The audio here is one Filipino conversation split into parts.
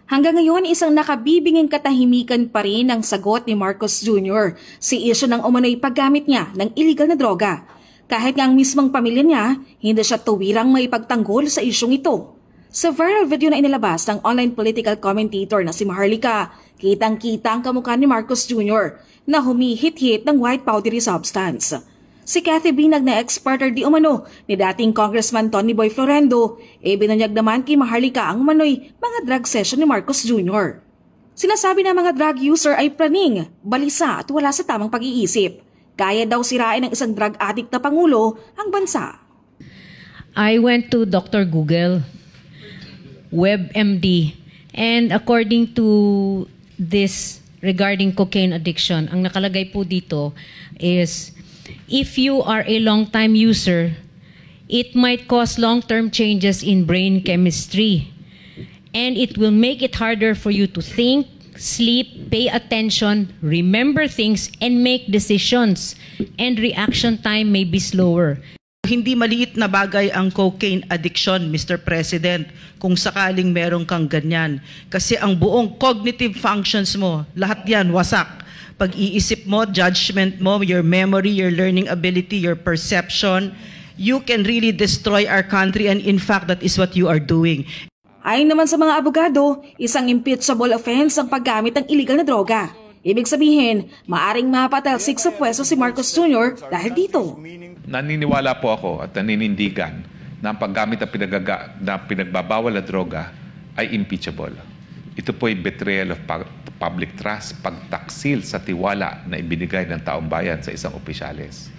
Hanggang ngayon, isang nakabibinging katahimikan pa rin ang sagot ni Marcos Jr. si isyu ng umano'y paggamit niya ng illegal na droga. Kahit nga ang mismong pamilya niya, hindi siya tuwirang may pagtanggol sa isyong ito. Sa viral video na inilabas ng online political commentator na si Maharlika, kitang-kita ang kamukha ni Marcos Jr. na humihit-hit ng white powdery substance. Si Cathy Binag na exporter di umano ni dating Congressman Tony Boy Florendo, binunyag naman kay Maharlika ang umano'y mga drug session ni Marcos Jr. Sinasabi na mga drug user ay praning, balisa at wala sa tamang pag-iisip. Kaya daw sirain ng isang drug addict na pangulo ang bansa. I went to Dr. Google, WebMD, and according to this regarding cocaine addiction, ang nakalagay po dito is if you are a long-time user, it might cause long-term changes in brain chemistry, and it will make it harder for you to think, sleep, pay attention, remember things, and make decisions, and reaction time may be slower. Hindi maliit na bagay ang cocaine addiction, Mr. President, kung sakaling meron kang ganyan. Kasi ang buong cognitive functions mo, lahat yan wasak. Pag-iisip mo, judgment mo, your memory, your learning ability, your perception, you can really destroy our country, and in fact, that is what you are doing. Ayon naman sa mga abogado, isang impeachable offense ang paggamit ng illegal na droga. Ibig sabihin, maaring mapatalsik sa pwesto si Marcos Jr. dahil dito. Naniniwala po ako at naninindigan na ang paggamit ng pinagbabawal na droga ay impeachable. Ito po ay betrayal of public trust, pagtaksil sa tiwala na ibinigay ng taong bayan sa isang opisyales.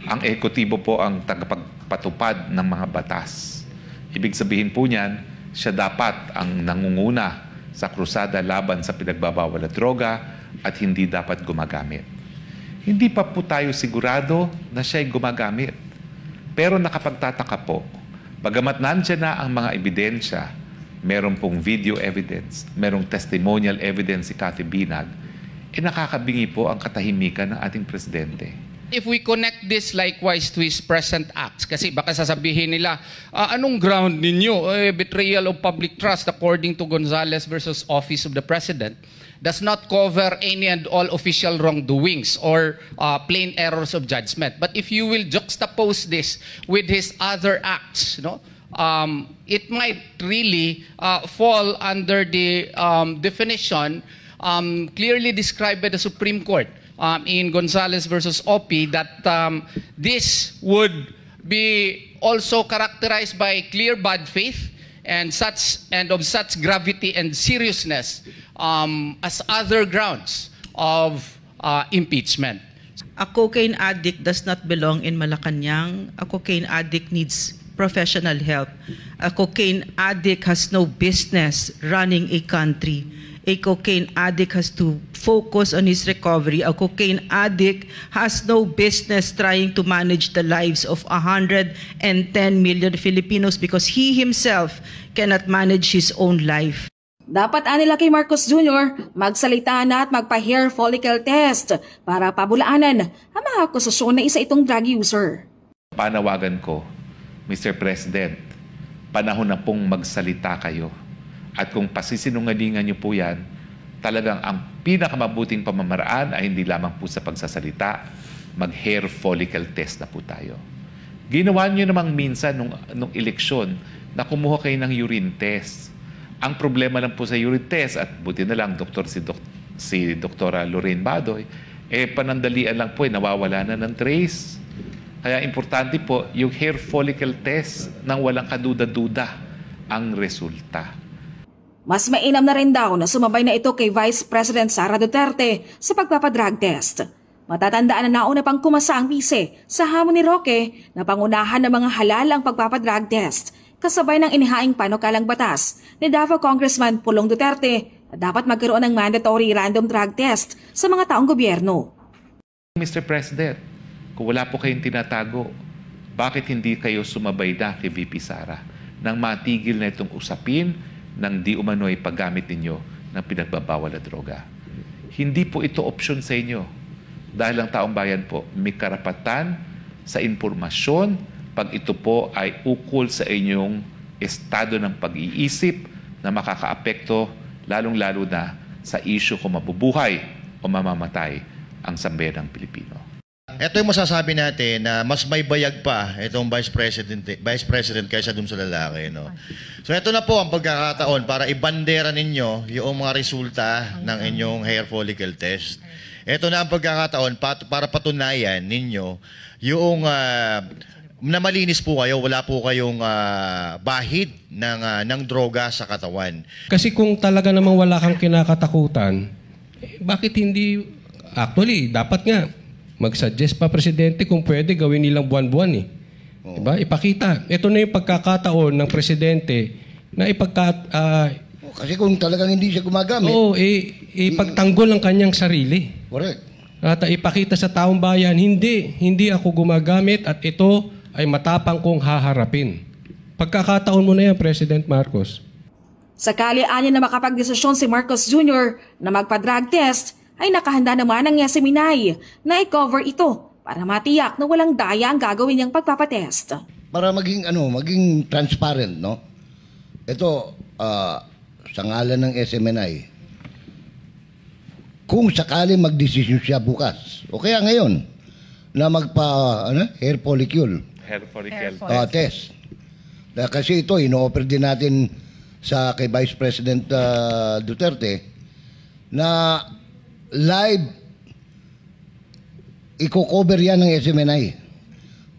Ang ehekutibo po ang tagapagpatupad ng mga batas. Ibig sabihin po niyan, siya dapat ang nangunguna sa krusada laban sa pinagbabawal na droga at hindi dapat gumagamit. Hindi pa po tayo sigurado na siya ay gumagamit. Pero nakapagtataka po, bagamat nandiyan na ang mga ebidensya, meron pong video evidence, merong testimonial evidence si Cathy Binag, nakakabingi po ang katahimikan ng ating presidente. If we connect this likewise to his present acts, kasi baka sasabihin nila, anong ground ninyo? Betrayal of public trust according to Gonzales versus Office of the President does not cover any and all official wrongdoings or plain errors of judgment. But if you will juxtapose this with his other acts, no? It might really fall under the definition clearly described by the Supreme Court in Gonzales versus OP that this would be also characterized by clear bad faith and of such gravity and seriousness as other grounds of impeachment. A cocaine addict does not belong in Malacanang. A cocaine addict needs professional help. A cocaine addict has no business running a country. A cocaine addict has to focus on his recovery. A cocaine addict has no business trying to manage the lives of 110 million Filipinos because he himself cannot manage his own life. Dapat anila kay Marcos Jr. magsalita na at magpa-hair follicle test para pabulaanan ang mga akusasyon na isa itong drug user. Panawagan ko, Mr. President, panahon na pong magsalita kayo. At kung pasisinungalingan niyo po yan, talagang ang pinakamabuting pamamaraan ay hindi lamang po sa pagsasalita, mag-hair follicle test na po tayo. Ginawa niyo namang minsan nung eleksyon na kumuha kayo ng urine test. Ang problema lang po sa urine test, at buti na lang si Dr. Lorraine Badoy, panandalian lang po, nawawala na ng trace. Kaya importante po yung hair follicle test nang walang kaduda-duda ang resulta. Mas mainam na rin daw na sumabay na ito kay Vice President Sara Duterte sa pagpapadrug test. Matatandaan na nauna pang kumasa ang bise sa hamon ni Roque na pangunahan ng mga halal ang pagpapadrug test, kasabay ng inihaing panukalang batas ni Davao Congressman Pulong Duterte na dapat magkaroon ng mandatory random drug test sa mga taong gobyerno. Mr. President, kung wala po kayong tinatago, bakit hindi kayo sumabay na kay VP Sara nang matigil na itong usapin ng di umano'y paggamit ninyo ng pinagbabawal na droga? Hindi po ito opsyon sa inyo. Dahil ang taong bayan po may karapatan sa impormasyon pag ito po ay ukol sa inyong estado ng pag-iisip na makakaapekto lalong-lalo na sa issue kung mabubuhay o mamamatay ang sambayanang Pilipino. Ito yung masasabi natin na mas may bayag pa itong Vice President kaysa dun sa lalaki. No? So ito na po ang pagkakataon para ibandera ninyo yung mga resulta ng inyong hair follicle test. Ito na ang pagkakataon para patunayan ninyo yung na malinis po kayo, wala po kayong bahid ng droga sa katawan. Kasi kung talaga namang wala kang kinakatakutan, bakit hindi, actually, dapat nga, mag-suggest pa Presidente kung pwede gawin nilang buwan-buwan eh. Diba? Ipakita. Ito na yung pagkakataon ng Presidente na kasi kung talagang hindi siya gumagamit. Oo, ipagtanggol ang kanyang sarili. Correct. At ipakita sa taong bayan, hindi ako gumagamit at ito ay matapang kong haharapin. Pagkakataon mo na yan, President Marcos. Sakali anya na makapagdesisyon si Marcos Jr. na magpa-drug test, ay nakahanda naman ang Yaseminay na i-cover ito para matiyak na walang daya ang gagawin niyang pagpapatest. Para maging transparent, no? Ito, sa ngalan ng SMNI, kung sakali magdesisyon siya bukas, o kaya ngayon, na hair follicle test. Kasi ito, ino-offer din natin kay Vice President Duterte na live i-cover yan ng SMNI.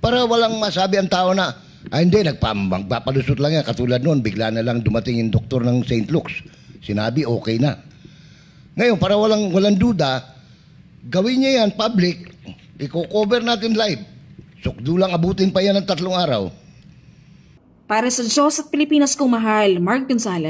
Para walang masabi ang tao na, hindi, magpapalusot lang yan. Katulad noon, bigla na lang dumating yung doktor ng St. Luke's. Sinabi, okay na. Ngayon, para walang duda, gawin niya yan public, i-cover natin live. Sukdulang abutin pa yan ng 3 araw. Para sa Diyos at Pilipinas kong mahal, Mark Gonzalez.